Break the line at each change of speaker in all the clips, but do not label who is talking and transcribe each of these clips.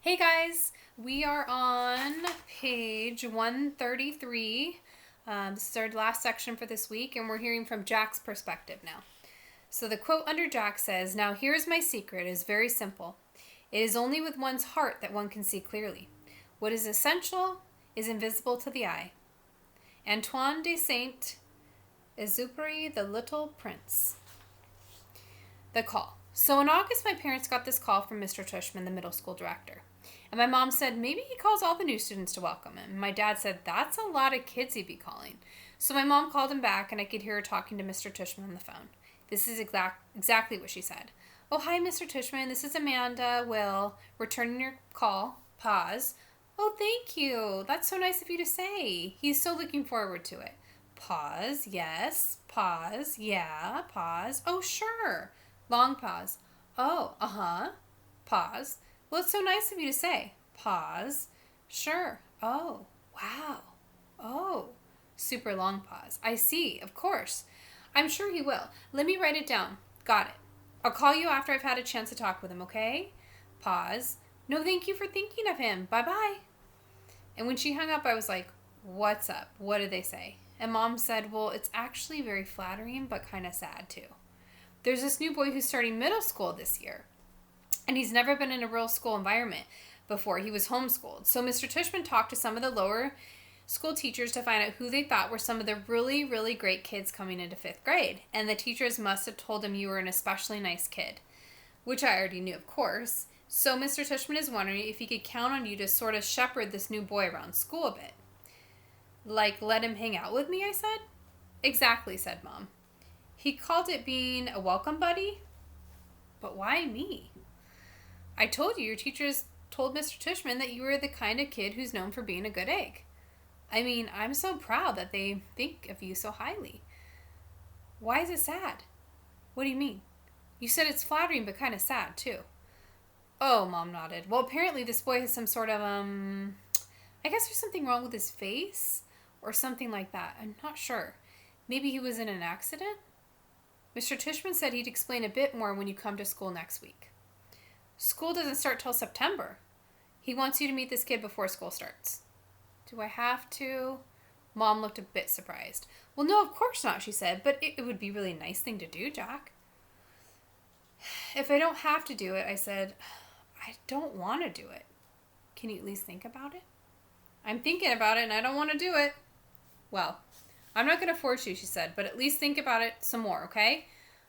Hey guys, we are on page 133. This is our last section for this week, and we're hearing from Jack's perspective now. So the quote under Jack says, "Now here's my secret. It is very simple. It is only with one's heart that one can see clearly. What is essential is invisible to the eye." Antoine de Saint-Exupéry, The Little Prince. The call. So in August, my parents got this call from Mr. Tushman, the middle school director. And my mom said, maybe he calls all the new students to welcome him. And my dad said, that's a lot of kids he'd be calling. So my mom called him back, and I could hear her talking to Mr. Tushman on the phone. This is exactly what she said. "Oh, hi, Mr. Tushman. This is Amanda, Will, returning your call." Pause. "Oh, thank you. That's so nice of you to say. He's so looking forward to it." Pause. "Yes." Pause. "Yeah." Pause. "Oh, sure." Long pause. "Oh, uh-huh." Pause. "Well, it's so nice of you to say." Pause. "Sure." "Oh, wow." "Oh." Super long pause. "I see, of course. I'm sure he will. Let me write it down." "Got it. I'll call you after I've had a chance to talk with him, okay?" Pause. "No, thank you for thinking of him. Bye-bye." And when she hung up, I was like, what's up? What did they say? And Mom said, well, it's actually very flattering, but kind of sad, too. There's this new boy who's starting middle school this year, and he's never been in a real school environment before. He was homeschooled. So Mr. Tushman talked to some of the lower school teachers to find out who they thought were some of the really, really great kids coming into 5th grade. And the teachers must have told him you were an especially nice kid, which I already knew, of course. So Mr. Tushman is wondering if he could count on you to sort of shepherd this new boy around school a bit. Like, let him hang out with me, I said. Exactly, said Mom. He called it being a welcome buddy. But why me? I told you your teachers told Mr. Tushman that you were the kind of kid who's known for being a good egg. I mean, I'm so proud that they think of you so highly. Why is it sad? What do you mean? You said it's flattering but kind of sad, too. Oh, Mom nodded. Well, apparently this boy has some sort of, I guess there's something wrong with his face or something like that. I'm not sure. Maybe he was in an accident? Mr. Tushman said he'd explain a bit more when you come to school next week. School doesn't start till September. He wants you to meet this kid before school starts. Do I have to? Mom looked a bit surprised. Well, no, of course not, she said, but it would be a really nice thing to do, Jack. If I don't have to do it, I said, I don't want to do it. Can you at least think about it? I'm thinking about it and I don't want to do it. Well, I'm not going to force you, she said, but at least think about it some more, okay?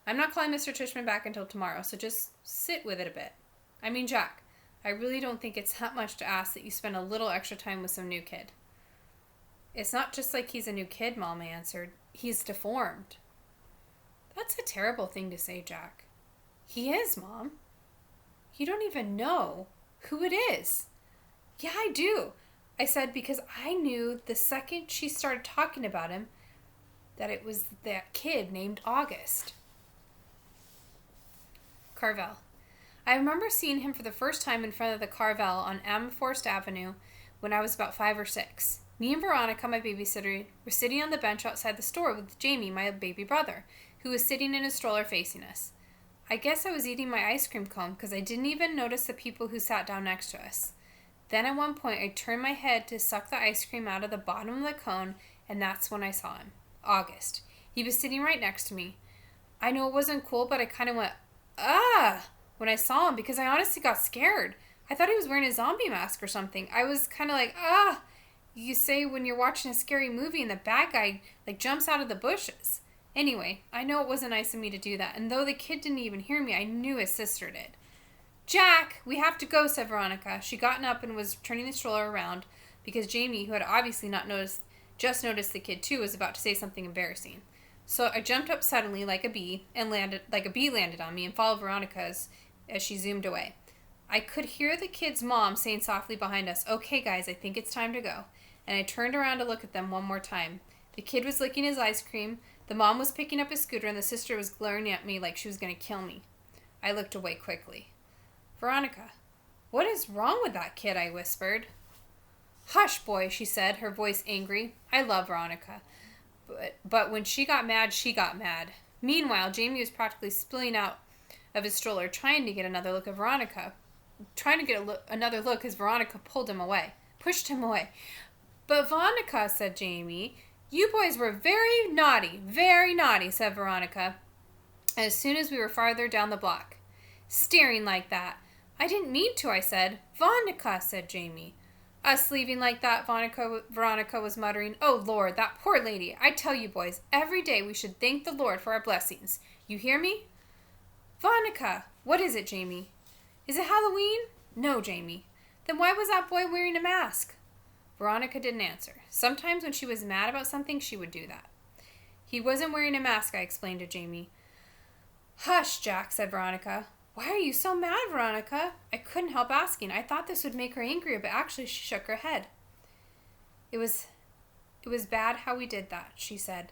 I'm not calling Mr. Tushman back until tomorrow, so just sit with it a bit. I mean, Jack, I really don't think it's that much to ask that you spend a little extra time with some new kid. It's not just like he's a new kid, Mom answered. He's deformed. That's a terrible thing to say, Jack. He is, Mom. You don't even know who it is. Yeah, I do. I said because I knew the second she started talking about him that it was that kid named August. Carvel. I remember seeing him for the first time in front of the Carvel on Amherst Avenue when I was about 5 or 6. Me and Veronica, my babysitter, were sitting on the bench outside the store with Jamie, my baby brother, who was sitting in his stroller facing us. I guess I was eating my ice cream cone because I didn't even notice the people who sat down next to us. Then at one point I turned my head to suck the ice cream out of the bottom of the cone, and that's when I saw him. August. He was sitting right next to me. I know it wasn't cool, but I kind of went, ah, when I saw him because I honestly got scared. I thought he was wearing a zombie mask or something. I was kind of like, ah, you say when you're watching a scary movie and the bad guy jumps out of the bushes. Anyway, I know it wasn't nice of me to do that, and though the kid didn't even hear me, I knew his sister did. Jack, we have to go, said Veronica. She'd gotten up and was turning the stroller around because Jamie, who had obviously just noticed the kid too, was about to say something embarrassing. So I jumped up suddenly like a bee landed on me and followed Veronica as she zoomed away. I could hear the kid's mom saying softly behind us, okay, guys, I think it's time to go. And I turned around to look at them one more time. The kid was licking his ice cream, the mom was picking up his scooter, and the sister was glaring at me like she was going to kill me. I looked away quickly. Veronica, what is wrong with that kid? I whispered. Hush, boy, she said, her voice angry. I love Veronica. But when she got mad, she got mad. Meanwhile, Jamie was practically spilling out of his stroller, trying to get another look at Veronica. trying to get another look as Veronica pushed him away. But Veronica, said Jamie. You boys were very naughty, said Veronica, as soon as we were farther down the block. Staring like that. I didn't mean to, I said. Veronica, said Jamie. Us leaving like that, Veronica was muttering. Oh, Lord, that poor lady. I tell you, boys, every day we should thank the Lord for our blessings. You hear me? Veronica, what is it, Jamie? Is it Halloween? No, Jamie. Then why was that boy wearing a mask? Veronica didn't answer. Sometimes when she was mad about something, she would do that. He wasn't wearing a mask, I explained to Jamie. Hush, Jack, said Veronica. Why are you so mad, Veronica? I couldn't help asking. I thought this would make her angry, but actually she shook her head. It was bad how we did that, she said.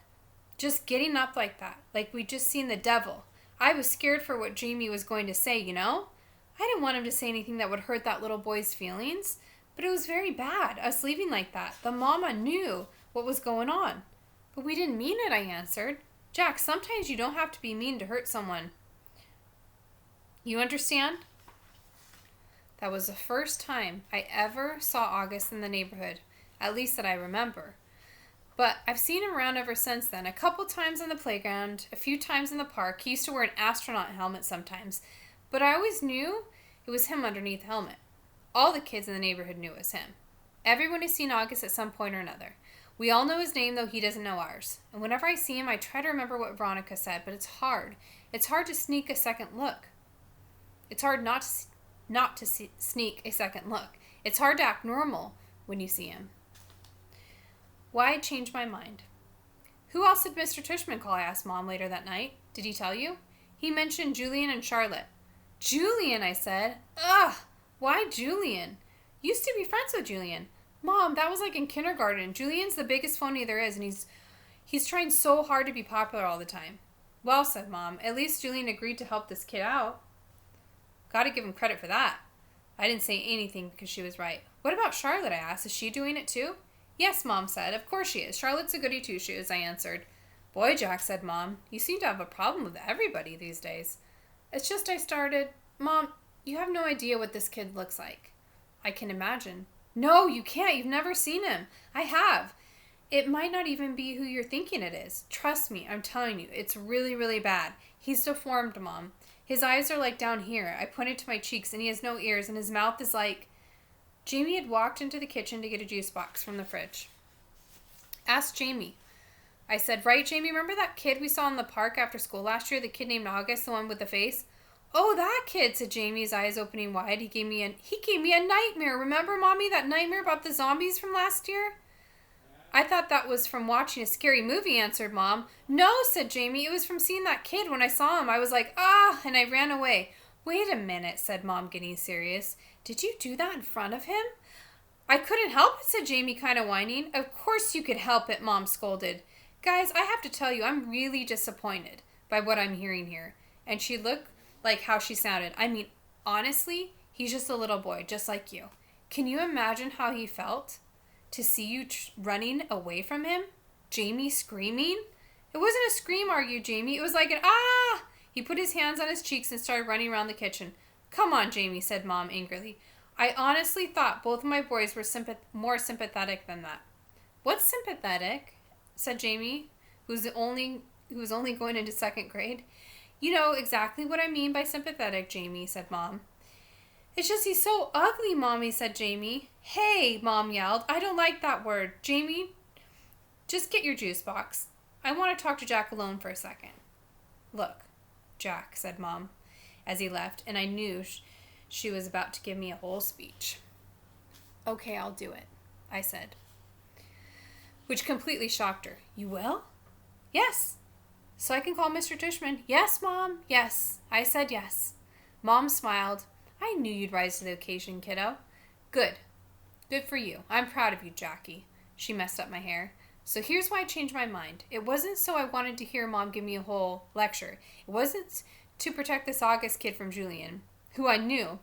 Just getting up like that, like we'd just seen the devil. I was scared for what Jamie was going to say, you know? I didn't want him to say anything that would hurt that little boy's feelings, but it was very bad, us leaving like that. The mama knew what was going on. But we didn't mean it, I answered. Jack, sometimes you don't have to be mean to hurt someone. You understand? That was the first time I ever saw August in the neighborhood, at least that I remember. But I've seen him around ever since then, a couple times on the playground, a few times in the park. He used to wear an astronaut helmet sometimes, but I always knew it was him underneath the helmet. All the kids in the neighborhood knew it was him. Everyone has seen August at some point or another. We all know his name, though he doesn't know ours. And whenever I see him, I try to remember what Veronica said, but it's hard. It's hard to sneak a second look. It's hard not to sneak a second look. It's hard to act normal when you see him. Why change my mind? Who else did Mr. Tushman call? I asked Mom later that night. Did he tell you? He mentioned Julian and Charlotte. Julian, I said. Ugh, why Julian? Used to be friends with Julian. Mom, that was like in kindergarten. Julian's the biggest phony there is, and he's trying so hard to be popular all the time. Well, said Mom, at least Julian agreed to help this kid out. Gotta give him credit for that. I didn't say anything because she was right. What about Charlotte, I asked. Is she doing it too? Yes, Mom said. Of course she is. Charlotte's a goody two-shoes, I answered. Boy, Jack, said Mom, you seem to have a problem with everybody these days. It's just I started. Mom, you have no idea what this kid looks like. I can imagine. No, you can't. You've never seen him. I have. It might not even be who you're thinking it is. Trust me, I'm telling you. It's really, really bad. He's deformed, Mom. His eyes are like down here. I pointed to my cheeks, and he has no ears, and his mouth is like... Jamie had walked into the kitchen to get a juice box from the fridge. Ask Jamie. I said, right, Jamie, remember that kid we saw in the park after school last year? The kid named August, the one with the face? Oh, that kid, said Jamie, his eyes opening wide. He gave me a nightmare. Remember, Mommy, that nightmare about the zombies from last year? I thought that was from watching a scary movie, answered Mom. No, said Jamie, it was from seeing that kid. When I saw him, I was like, and I ran away. Wait a minute, said Mom, getting serious. Did you do that in front of him? I couldn't help it, said Jamie, kind of whining. Of course you could help it, Mom scolded. Guys, I have to tell you, I'm really disappointed by what I'm hearing here. And she looked like how she sounded. I mean, honestly, he's just a little boy, just like you. Can you imagine how he felt to see you running away from him? Jamie screaming? It wasn't a scream, argued Jamie. It was like an ah! He put his hands on his cheeks and started running around the kitchen. Come on, Jamie, said Mom angrily. I honestly thought both of my boys were more sympathetic than that. What's sympathetic? Said Jamie, who was only going into second grade. You know exactly what I mean by sympathetic, Jamie, said Mom. It's just he's so ugly, Mommy, said Jamie. Hey, Mom yelled. I don't like that word. Jamie, just get your juice box. I want to talk to Jack alone for a second. Look, Jack, said Mom as he left, and I knew she was about to give me a whole speech. Okay, I'll do it, I said, which completely shocked her. You will? Yes. So I can call Mr. Tushman? Yes, Mom, yes. I said yes. Mom smiled. I knew you'd rise to the occasion, kiddo. Good. Good for you. I'm proud of you, Jackie. She messed up my hair. So here's why I changed my mind. It wasn't so I wanted to hear Mom give me a whole lecture. It wasn't to protect this August kid from Julian, who I knew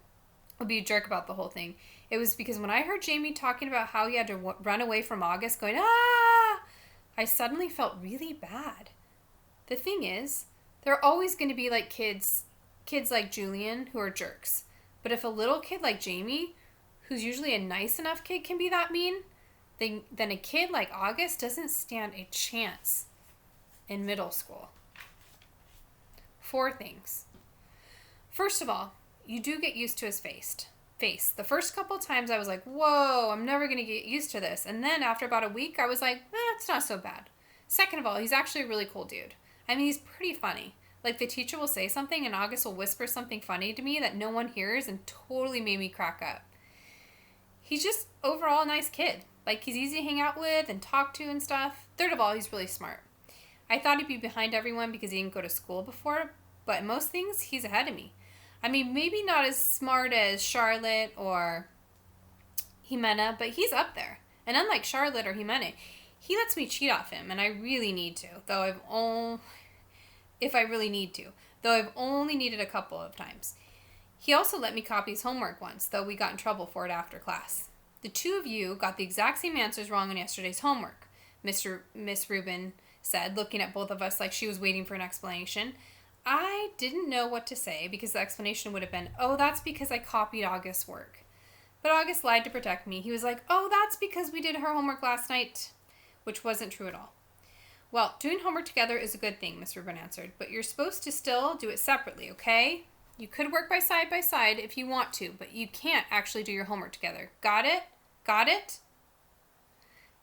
would be a jerk about the whole thing. It was because when I heard Jamie talking about how he had to run away from August, going, I suddenly felt really bad. The thing is, there are always going to be like kids like Julian who are jerks. But if a little kid like Jamie, who's usually a nice enough kid, can be that mean, then a kid like August doesn't stand a chance in middle school. 4 things. First of all, you do get used to his face. The first couple times I was like, whoa, I'm never going to get used to this. And then after about a week, I was like, it's not so bad. Second of all, he's actually a really cool dude. I mean, he's pretty funny. Like, the teacher will say something and August will whisper something funny to me that no one hears and totally made me crack up. He's just overall a nice kid. Like, he's easy to hang out with and talk to and stuff. Third of all, he's really smart. I thought he'd be behind everyone because he didn't go to school before, but in most things, he's ahead of me. I mean, maybe not as smart as Charlotte or Jimena, but he's up there. And unlike Charlotte or Jimena, he lets me cheat off him, and I really need to, though I've only needed a couple of times. He also let me copy his homework once, though we got in trouble for it after class. The 2 of you got the exact same answers wrong on yesterday's homework, Miss Rubin said, looking at both of us like she was waiting for an explanation. I didn't know what to say because the explanation would have been, oh, that's because I copied August's work. But August lied to protect me. He was like, oh, that's because we did her homework last night, which wasn't true at all. Well, doing homework together is a good thing, Miss Rubin answered, but you're supposed to still do it separately, okay? You could work by side if you want to, but you can't actually do your homework together. Got it? Got it?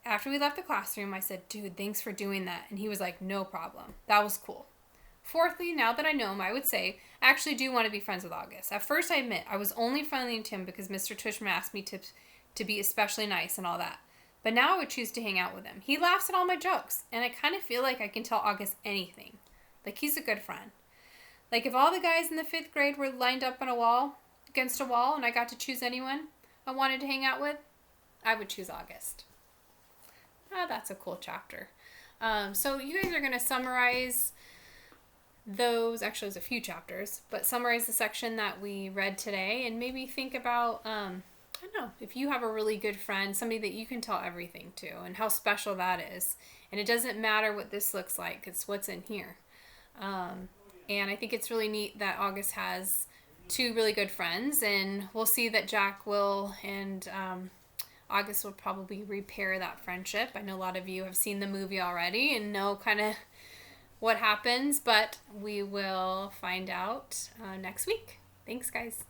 After we left the classroom, I said, dude, thanks for doing that. And he was like, no problem. That was cool. Fourthly, now that I know him, I would say, I actually do want to be friends with August. At first, I admit, I was only friendly to him because Mr. Tushman asked me to be especially nice and all that. But now I would choose to hang out with him. He laughs at all my jokes, and I kind of feel like I can tell August anything. Like, he's a good friend. Like, if all the guys in the 5th grade were lined up against a wall, and I got to choose anyone I wanted to hang out with, I would choose August. That's a cool chapter. So you guys are going to summarize those, actually there's a few chapters, but summarize the section that we read today and maybe think about, I don't know, if you have a really good friend, somebody that you can tell everything to and how special that is. And it doesn't matter what this looks like, it's what's in here. And I think it's really neat that August has 2 really good friends, and we'll see that Jack will and August will probably repair that friendship. I know a lot of you have seen the movie already and know kind of what happens, but we will find out next week. Thanks, guys.